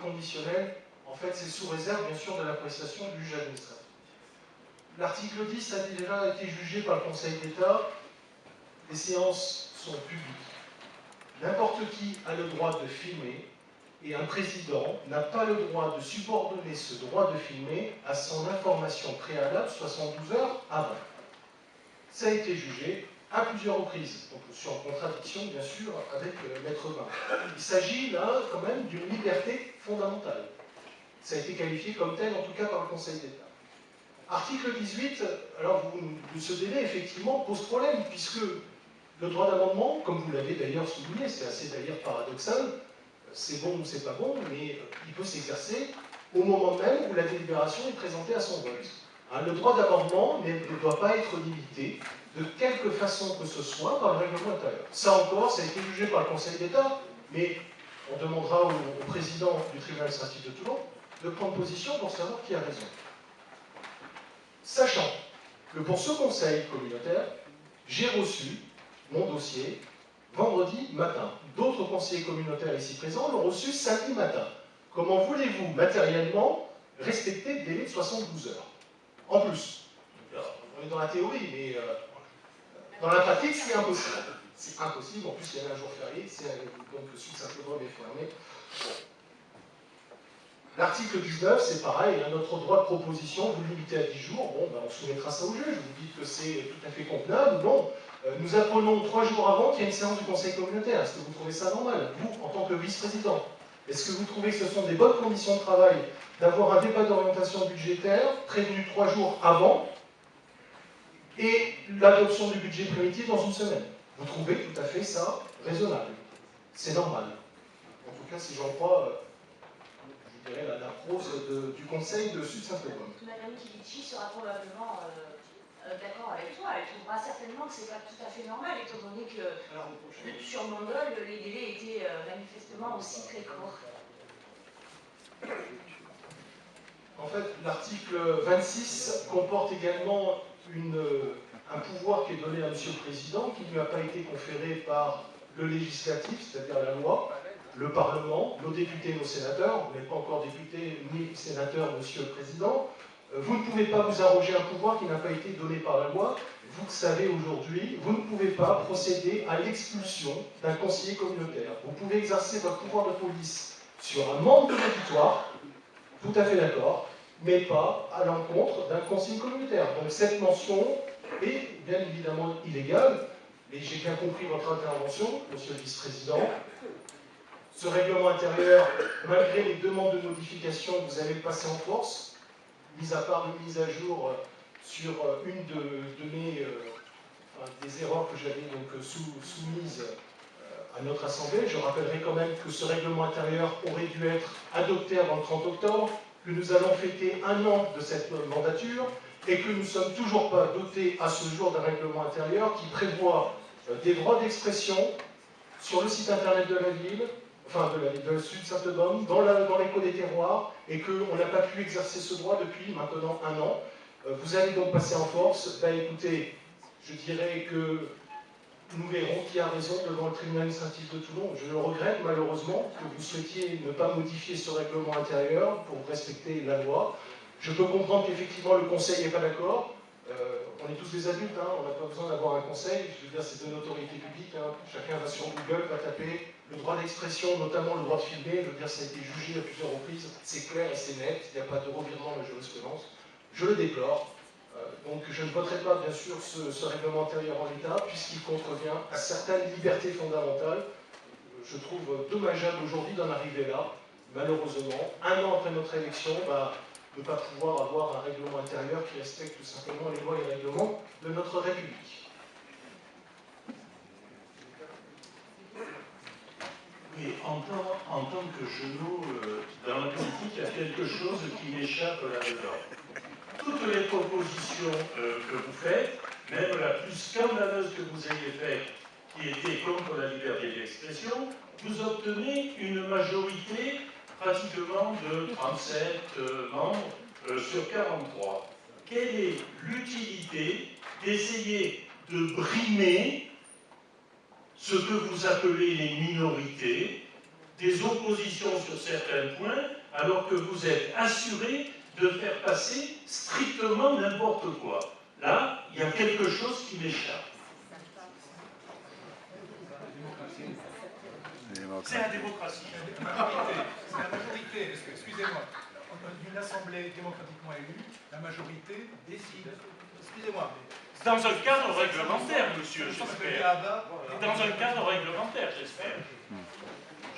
conditionnel, en fait, c'est sous réserve, bien sûr, de l'appréciation du juge administratif. L'article 10 a déjà été jugé par le Conseil d'État. Les séances sont publiques. N'importe qui a le droit de filmer, et un président n'a pas le droit de subordonner ce droit de filmer à son information préalable 72 heures avant. Ça a été jugé à plusieurs reprises, donc je suis en contradiction bien sûr avec Maître Bain. Il s'agit là quand même d'une liberté fondamentale. Ça a été qualifié comme tel en tout cas par le Conseil d'État. Article 18, alors ce délai effectivement pose problème puisque le droit d'amendement, comme vous l'avez d'ailleurs souligné, c'est assez d'ailleurs paradoxal, c'est bon ou c'est pas bon, mais il peut s'exercer au moment même où la délibération est présentée à son vote. Le droit d'amendement ne doit pas être limité de quelque façon que ce soit par le règlement intérieur. Ça encore, ça a été jugé par le Conseil d'État, mais on demandera au président du tribunal administratif de Toulon de prendre position pour savoir qui a raison. Sachant que pour ce conseil communautaire, j'ai reçu mon dossier vendredi matin. D'autres conseillers communautaires ici présents l'ont reçu samedi matin. Comment voulez-vous matériellement respecter le délai de 72 heures? En plus, alors, on est dans la théorie, mais dans la pratique, c'est impossible. C'est impossible, en plus il y avait un jour férié, donc le sud simplement est fermé. Bon. L'article 19, c'est pareil, notre droit de proposition, vous le limitez à 10 jours, bon, ben, on soumettra ça au juge, vous dites que c'est tout à fait convenable, bon, nous apprenons 3 jours avant qu'il y a une séance du conseil communautaire, est-ce que vous trouvez ça normal, vous, en tant que vice-président? Est-ce que vous trouvez que ce sont des bonnes conditions de travail d'avoir un débat d'orientation budgétaire prévenu 3 jours avant et l'adoption du budget primitif dans une semaine? Vous trouvez tout à fait ça raisonnable? C'est normal. En tout cas, si j'en crois... je dirais, la prose du Conseil de Sud-Saint-Étienne. Madame Kilichi sera probablement d'accord avec toi. Elle trouvera certainement que ce n'est pas tout à fait normal, étant donné que sur Mondol, les délais étaient manifestement aussi très courts. En fait, l'article 26 comporte également un pouvoir qui est donné à M. le Président, qui ne lui a pas été conféré par le législatif, c'est-à-dire la loi, le Parlement, nos députés, nos sénateurs, vous n'êtes pas encore député ni sénateur, Monsieur le Président, vous ne pouvez pas vous arroger un pouvoir qui n'a pas été donné par la loi. Vous le savez aujourd'hui, vous ne pouvez pas procéder à l'expulsion d'un conseiller communautaire. Vous pouvez exercer votre pouvoir de police sur un membre de l'auditoire, tout à fait d'accord, mais pas à l'encontre d'un conseiller communautaire. Donc cette mention est bien évidemment illégale, et j'ai bien compris votre intervention, Monsieur le Vice-président. Ce règlement intérieur, malgré les demandes de modification, vous allez le passer en force, mis à part une mise à jour sur une des erreurs que j'avais donc soumises à notre Assemblée. Je rappellerai quand même que ce règlement intérieur aurait dû être adopté avant le 30 octobre, que nous allons fêter 1 an de cette mandature, et que nous ne sommes toujours pas dotés à ce jour d'un règlement intérieur qui prévoit des droits d'expression sur le site internet de la ville, enfin de Sud-Saint-Eudôme, dans l'écho des terroirs, et qu'on n'a pas pu exercer ce droit depuis maintenant 1 an. Vous allez donc passer en force. Ben, écoutez, je dirais que nous verrons qui a raison devant le tribunal administratif de Toulon. Je le regrette malheureusement que vous souhaitiez ne pas modifier ce règlement intérieur pour respecter la loi. Je peux comprendre qu'effectivement le Conseil n'est pas d'accord. On est tous des adultes, hein, on n'a pas besoin d'avoir un conseil. Je veux dire, c'est une autorité publique. Hein. Chacun va sur Google, va taper le droit d'expression, notamment le droit de filmer. Je veux dire, ça a été jugé à plusieurs reprises. C'est clair et c'est net. Il n'y a pas de revirement de jurisprudence. Je le déplore. Donc je ne voterai pas, bien sûr, ce règlement intérieur en l'état, puisqu'il contrevient à certaines libertés fondamentales. Je trouve dommageable aujourd'hui d'en arriver là, malheureusement. 1 an après notre élection, ne pas pouvoir avoir un règlement intérieur qui respecte tout simplement les lois et règlements de notre République. Oui, en tant que genou, dans la politique, il y a quelque chose qui m'échappe là-dedans. Toutes les propositions que vous faites, même la plus scandaleuse que vous ayez faite, qui était contre la liberté d'expression, vous obtenez une majorité pratiquement de 37 membres sur 43. Quelle est l'utilité d'essayer de brimer ce que vous appelez les minorités, des oppositions sur certains points, alors que vous êtes assuré de faire passer strictement n'importe quoi. Là, il y a quelque chose qui m'échappe. C'est la démocratie. C'est la majorité. Excusez-moi. Une assemblée démocratiquement élue, la majorité décide. Excusez-moi. Dans un cadre réglementaire, monsieur, j'espère. Dans un cadre réglementaire, j'espère.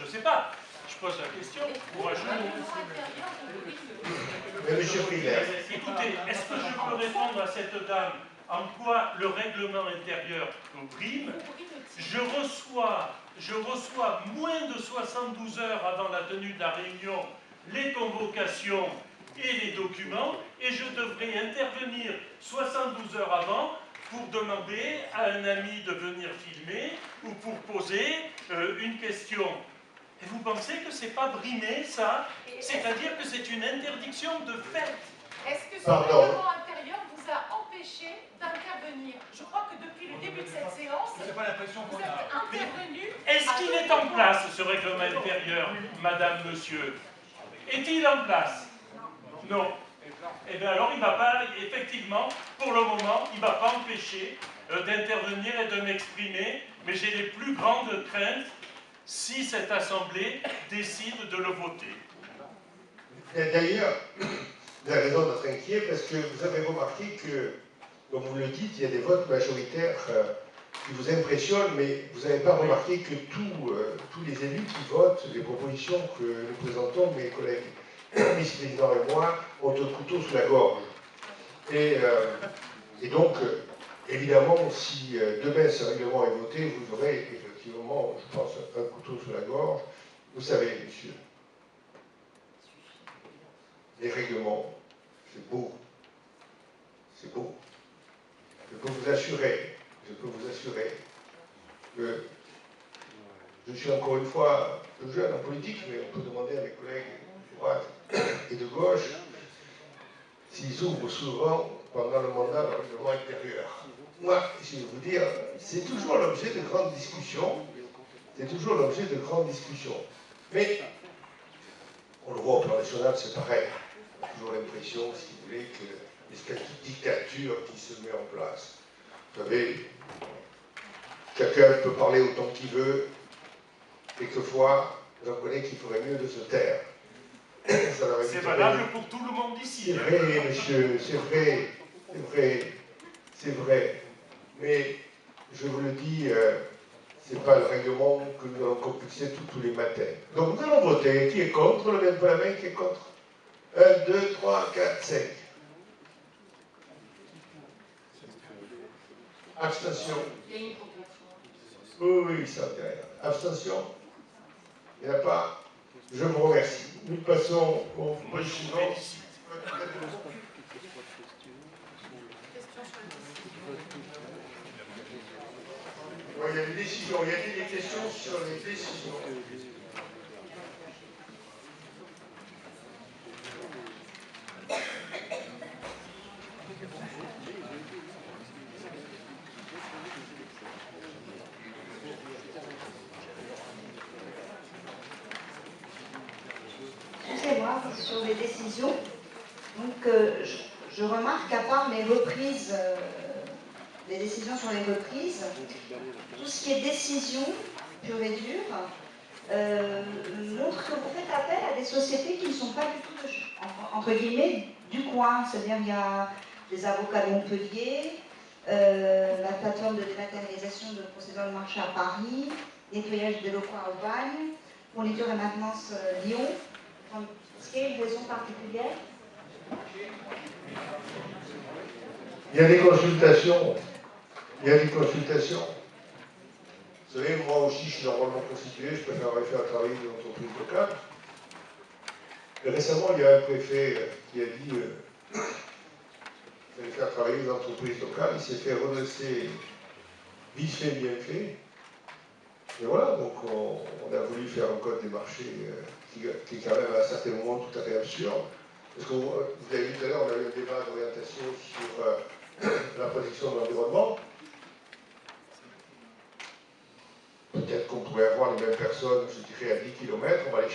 Je ne sais pas. Je pose la question pour un jeune. Monsieur Friedler. Écoutez, est-ce que je peux répondre à cette dame en quoi le règlement intérieur prime? Je reçois moins de 72 heures avant la tenue de la réunion les convocations et les documents, et je devrais intervenir 72 heures avant pour demander à un ami de venir filmer ou pour poser une question. Et vous pensez que c'est pas brimé, ça? C'est-à-dire que c'est une interdiction de fait. Est-ce que ce règlement intérieur vous a empêché d'intervenir? Je crois que depuis le début de cette séance, C'est pas l'impression qu'on vous êtes a. intervenu. Est-ce qu'il est en place, ce règlement intérieur, madame, monsieur? Est-il en place? Non. Eh bien alors, il ne va pas, effectivement, pour le moment, il ne va pas empêcher d'intervenir et de m'exprimer, mais j'ai les plus grandes craintes si cette Assemblée décide de le voter. D'ailleurs, vous avez raison d'être inquiet parce que vous avez remarqué que, comme vous le dites, il y a des votes majoritaires qui vous impressionnent, mais vous n'avez pas remarqué que tous les élus qui votent les propositions que nous présentons, mes collègues, vice-président et moi, ont un couteau sous la gorge. Et donc, évidemment, si demain ce règlement est voté, vous aurez effectivement, je pense, un couteau sous la gorge. Vous savez, monsieur, les règlements, c'est beau. C'est beau. Je peux vous assurer que je suis encore une fois peu jeune en politique, mais on peut demander à mes collègues de droite et de gauche s'ils ouvrent souvent pendant le mandat d'un règlement intérieur. Moi, je vais vous dire, c'est toujours l'objet de grandes discussions. C'est toujours l'objet de grandes discussions. Mais on le voit au plan national, c'est pareil. On a toujours l'impression, si vous voulez, qu'il y a une espèce de dictature qui se met en place. Vous savez, chacun peut parler autant qu'il veut. Quelquefois, j'en connais qu'il ferait mieux de se taire. C'est valable pour tout le monde ici. C'est vrai, monsieur, c'est vrai, c'est vrai, c'est vrai. Mais, je vous le dis, c'est pas le règlement que nous allons compulser tous les matins. Donc nous allons voter. Qui est contre? Levez la main, qui est contre? 1, 2, 3, 4, 5. Abstention. Il y a une proposition. Oui, ça derrière. Abstention. Il n'y en a pas. Je vous remercie. Nous passons au Moi, je vous suivant. félicite. Oui, il y a des décisions. Il y a des questions sur les décisions. Excusez-moi, sur les décisions. Donc, je remarque qu'à part les reprises, les décisions sur les reprises, tout ce qui est décision pure et dure montre que vous faites appel à des sociétés qui ne sont pas du tout, entre guillemets, du coin. C'est-à-dire qu'il y a des avocats de Montpellier, la plateforme de dématérialisation de procédures de marché à Paris, nettoyage des locaux à Aubagne, fourniture et maintenance Lyon. Est-ce qu'il y a une raison particulière? Il y a des consultations. Il y a des consultations. Vous savez, moi aussi, je suis normalement constitué, je préférerais faire travailler des entreprises locales. Et récemment, il y a un préfet qui a dit qu'il fallait faire travailler des entreprises locales. Il s'est fait redresser vite fait, bien fait. Et voilà, donc on a voulu faire un code des marchés qui est quand même à un certain moment tout à fait absurde. Parce que vous avez vu tout à l'heure, on a eu un débat d'orientation sur la protection de l'environnement. Peut-être qu'on pourrait avoir les mêmes personnes, je dirais, à 10 km, on va les